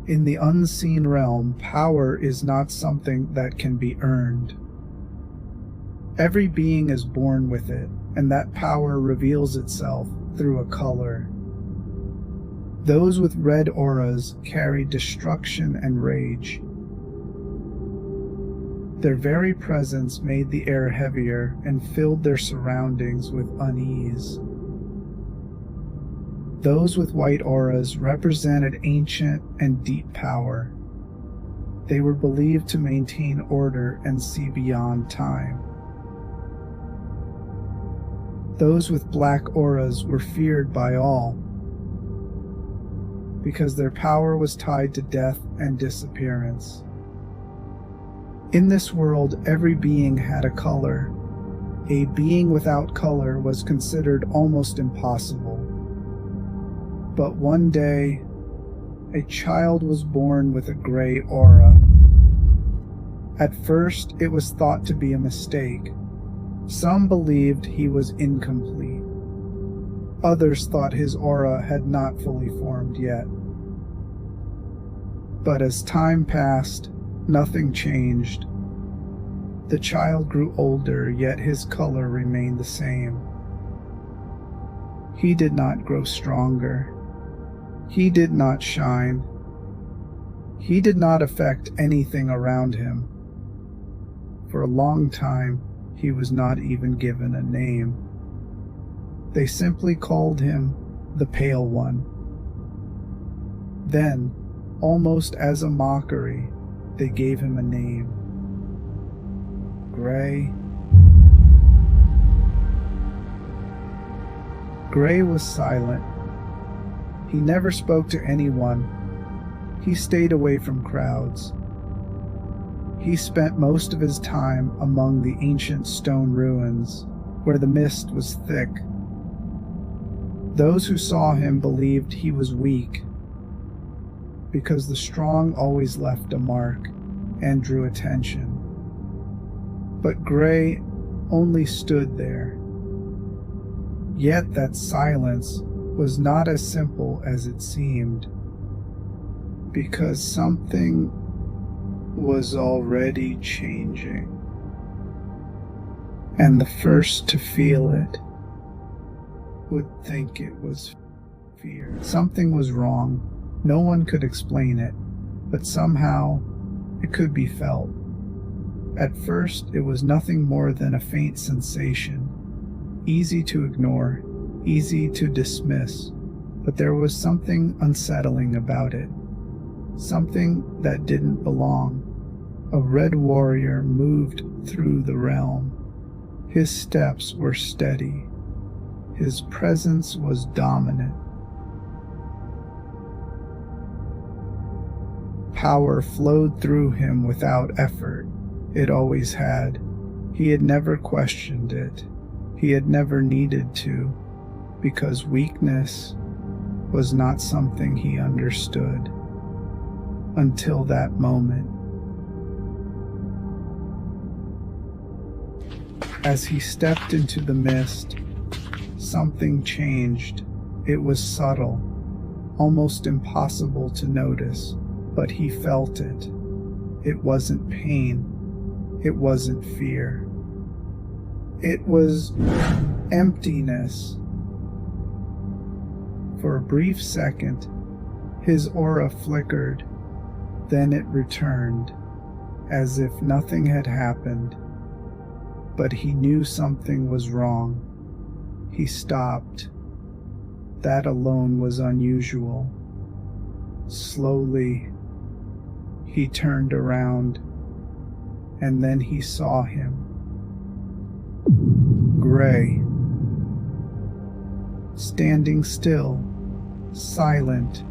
In the unseen realm, power is not something that can be earned. Every being is born with it, and that power reveals itself through a color. Those with red auras carry destruction and rage. Their very presence made the air heavier and filled their surroundings with unease. Those with white auras represented ancient and deep power. They were believed to maintain order and see beyond time. Those with black auras were feared by all, because their power was tied to death and disappearance. In this world, every being had a color. A being without color was considered almost impossible. But one day, a child was born with a gray aura. At first, it was thought to be a mistake. Some believed he was incomplete. Others thought his aura had not fully formed yet. But as time passed, nothing changed. The child grew older, yet his color remained the same. He did not grow stronger. He did not shine. He did not affect anything around him. For a long time, he was not even given a name. They simply called him the Pale One. Then, almost as a mockery, they gave him a name. Gray. Gray was silent. He never spoke to anyone. He stayed away from crowds. He spent most of his time among the ancient stone ruins, where the mist was thick. Those who saw him believed he was weak, because the strong always left a mark and drew attention. But Gray only stood there. Yet that silence was not as simple as it seemed, because something was already changing. And the first to feel it would think it was fear. Something was wrong. No one could explain it, but somehow it could be felt. At first, it was nothing more than a faint sensation, easy to ignore, easy to dismiss, but there was something unsettling about it, something that didn't belong. A red warrior moved through the realm. His steps were steady. His presence was dominant. Power flowed through him without effort. It always had. He had never questioned it. He had never needed to, because weakness was not something he understood until that moment. As he stepped into the mist, something changed. It was subtle, almost impossible to notice, but he felt it. It wasn't pain. It wasn't fear. It was emptiness. For a brief second, his aura flickered, then it returned, as if nothing had happened. But he knew something was wrong. He stopped. That alone was unusual. Slowly, he turned around, and then he saw him. Gray. Standing still, silent,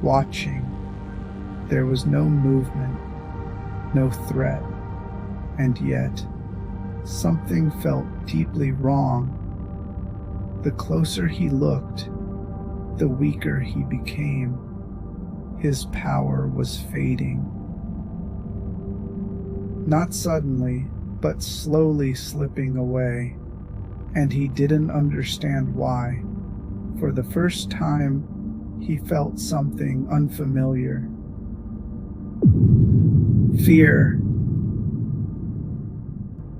watching. There was no movement, no threat, and yet something felt deeply wrong. The closer he looked, the weaker he became. His power was fading. Not suddenly, but slowly slipping away, and he didn't understand why. For the first time, he felt something unfamiliar, Fear.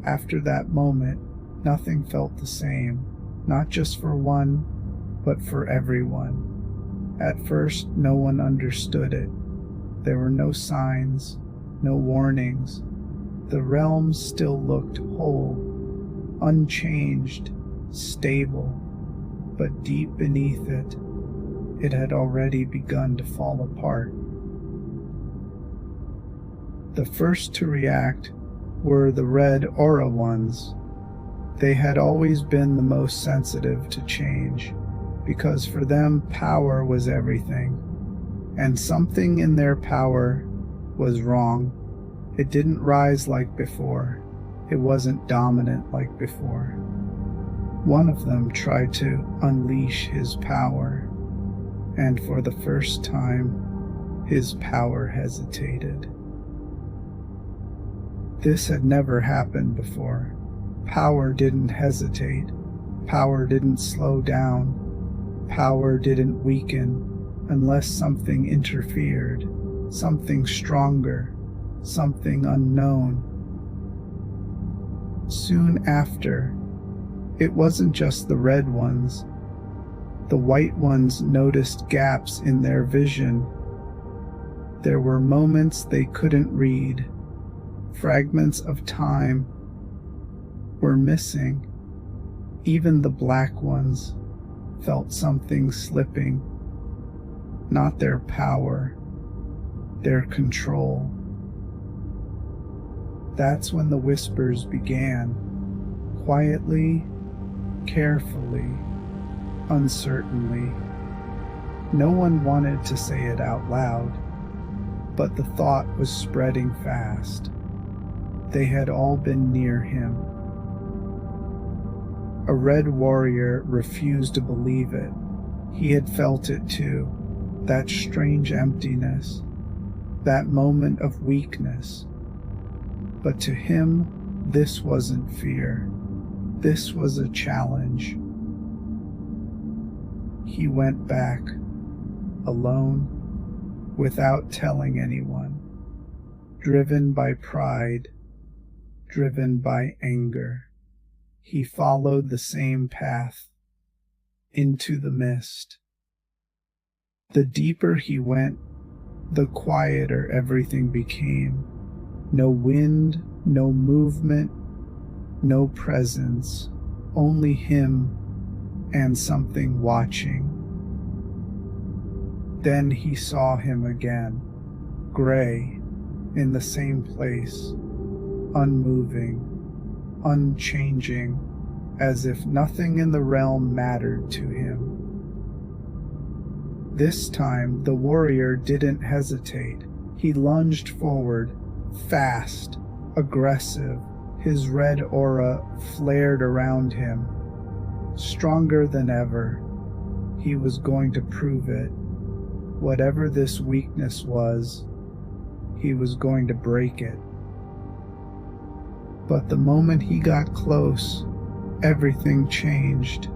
After that moment, nothing felt the same, not just for one, but for everyone. At first, no one understood it. There were no signs, no warnings. The realm still looked whole, unchanged, stable, but deep beneath it, it had already begun to fall apart. The first to react were the red aura ones. They had always been the most sensitive to change, because for them power was everything, and something in their power was wrong. It didn't rise like before. It wasn't dominant like before. One of them tried to unleash his power, and for the first time, his power hesitated. This had never happened before. Power didn't hesitate. Power didn't slow down. Power didn't weaken unless something interfered, something stronger, something unknown. Soon after, it wasn't just the red ones. The white ones noticed gaps in their vision. There were moments they couldn't read. Fragments of time were missing. Even the black ones felt something slipping. Not their power, their control. That's when the whispers began, quietly, carefully, uncertainly. No one wanted to say it out loud, but the thought was spreading fast. They had all been near him. A red warrior refused to believe it. He had felt it too, that strange emptiness, that moment of weakness. But to him, this wasn't fear. This was a challenge. He went back, alone, without telling anyone, driven by pride, driven by anger. He followed the same path, into the mist. The deeper he went, the quieter everything became. No wind, no movement, no presence, only him and something watching. Then he saw him again, gray, in the same place, unmoving, unchanging, as if nothing in the realm mattered to him. This time the warrior didn't hesitate. He lunged forward, fast, aggressive. His red aura flared around him, stronger than ever. He was going to prove it. Whatever this weakness was, he was going to break it. But the moment he got close, everything changed.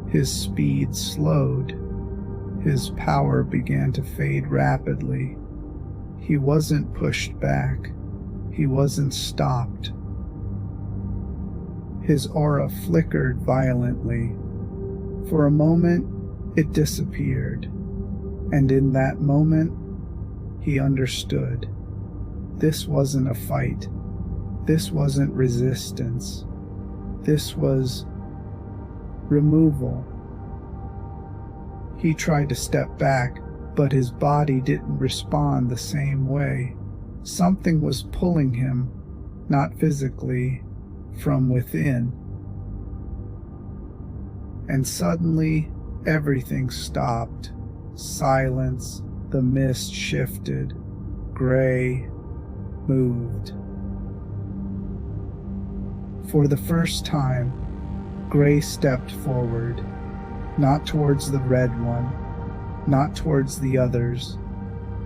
His speed slowed. His power began to fade rapidly. He wasn't pushed back. He wasn't stopped. His aura flickered violently. For a moment, it disappeared. And in that moment, he understood. This wasn't a fight. This wasn't resistance. This was removal. He tried to step back, but his body didn't respond the same way. Something was pulling him, not physically, from within. And suddenly, everything stopped. Silence, the mist shifted, gray, moved. For the first time, Gray stepped forward, not towards the red one, not towards the others,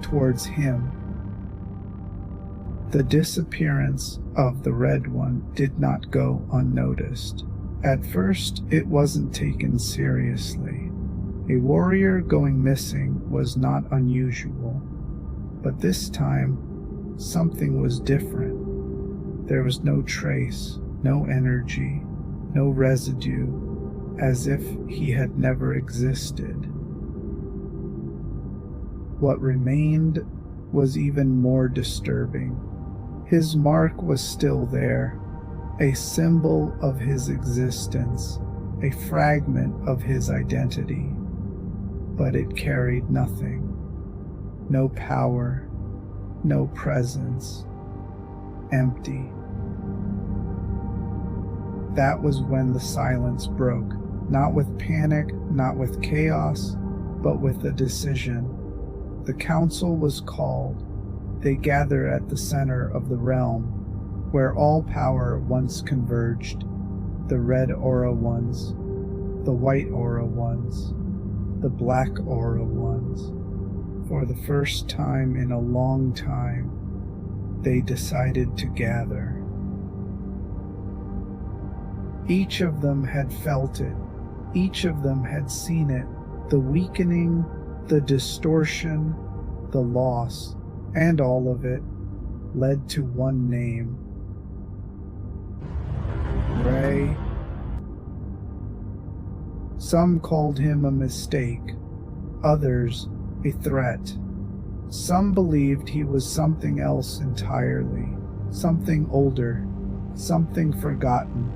towards him. The disappearance of the red one did not go unnoticed. At first, it wasn't taken seriously. A warrior going missing was not unusual, but this time something was different. There was no trace, no energy, no residue, as if he had never existed. What remained was even more disturbing. His mark was still there, a symbol of his existence, a fragment of his identity, but it carried nothing. No power, no presence, empty. That was when the silence broke, not with panic, not with chaos, but with a decision. The council was called. They gather at the center of the realm, where all power once converged. The red aura ones, the white aura ones, the black aura ones. For the first time in a long time, they decided to gather. Each of them had felt it. Each of them had seen it. The weakening, the distortion, the loss, and all of it led to one name. Gray. Some called him a mistake, others a threat. Some believed he was something else entirely, something older, something forgotten.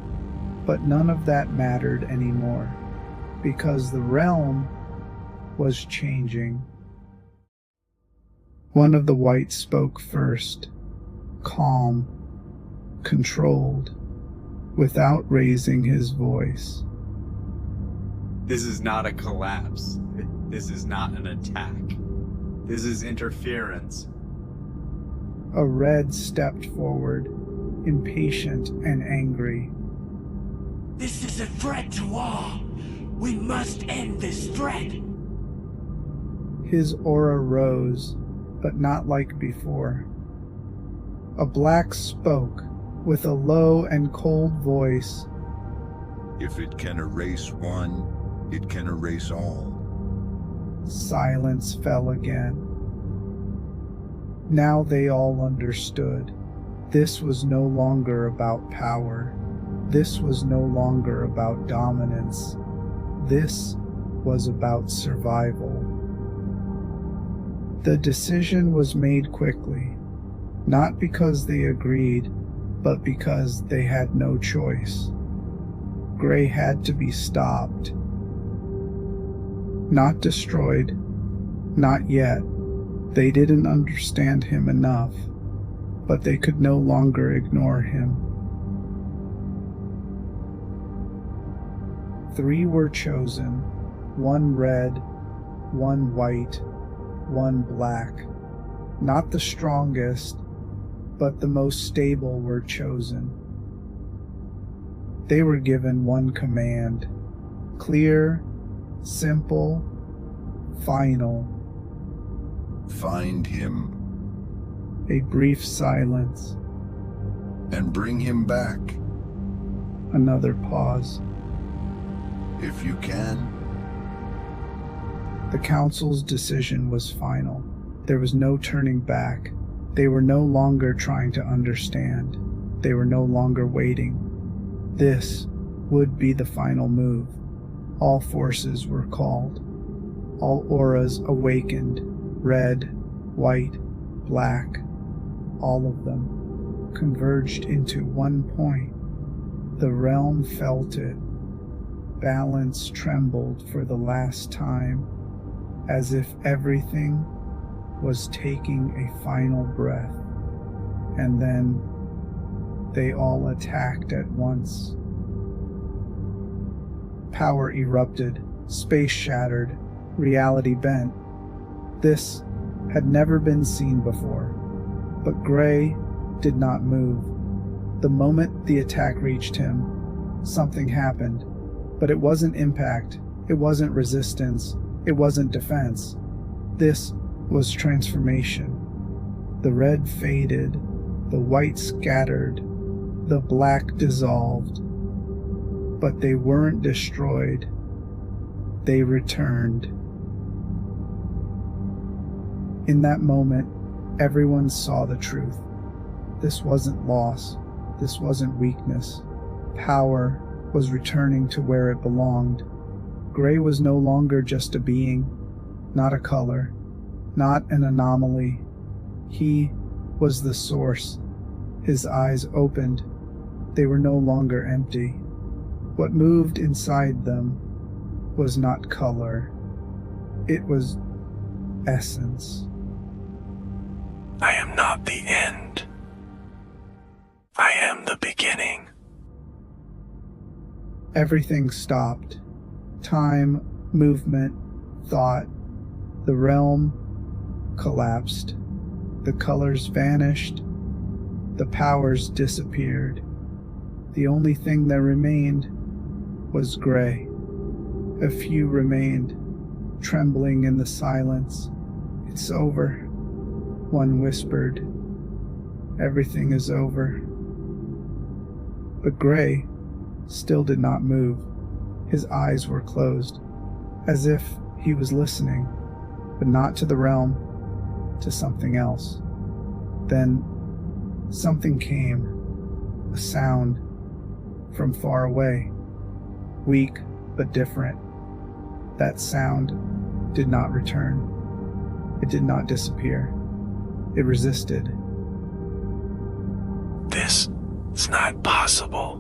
But none of that mattered anymore, because the realm was changing. One of the whites spoke first, calm, controlled, without raising his voice. This is not a collapse. This is not an attack. This is interference. A red stepped forward, impatient and angry. This is a threat to all. We must end this threat. His aura rose, but not like before. A black spoke with a low and cold voice. If it can erase one, it can erase all. Silence fell again. Now they all understood. This was no longer about power. This was no longer about dominance. This was about survival. The decision was made quickly, not because they agreed, but because they had no choice. Gray had to be stopped. Not destroyed, not yet. They didn't understand him enough, but they could no longer ignore him. 3 were chosen, 1 red, 1 white, 1 black. Not the strongest, but the most stable were chosen. They were given one command, clear, simple, final. Find him A brief silence. and bring him back Another pause. if you can. The council's decision was final. There was no turning back. They were no longer trying to understand. They were no longer waiting. This would be the final move. All forces were called. All auras awakened. Red, white, black, all of them converged into one point. The realm felt it. Balance trembled for the last time, as if everything was taking a final breath. And then they all attacked at once. Power erupted, space shattered, reality bent. This had never been seen before, but Gray did not move. The moment the attack reached him, something happened, but it wasn't impact, it wasn't resistance, it wasn't defense. This was transformation. The red faded, the white scattered, the black dissolved. But they weren't destroyed. They returned. In that moment, Everyone saw the truth. This wasn't loss. This wasn't weakness. Power was returning to where it belonged. Gray was no longer just a being, not a color, not an anomaly. He was the source. His eyes opened. They were no longer empty. What moved inside them was not color. It was essence. I am not the end. I am the beginning. Everything stopped. Time, movement, thought. The realm collapsed. The colors vanished. The powers disappeared. The only thing that remained was gray. A few remained, trembling in the silence. It's over, one whispered. Everything is over. But Gray still did not move. His eyes were closed, as if he was listening, but not to the realm, to something else. Then something came, a sound from far away, weak but different. That sound did not return. It did not disappear. It resisted. This is not possible.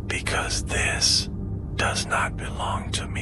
Because this does not belong to me.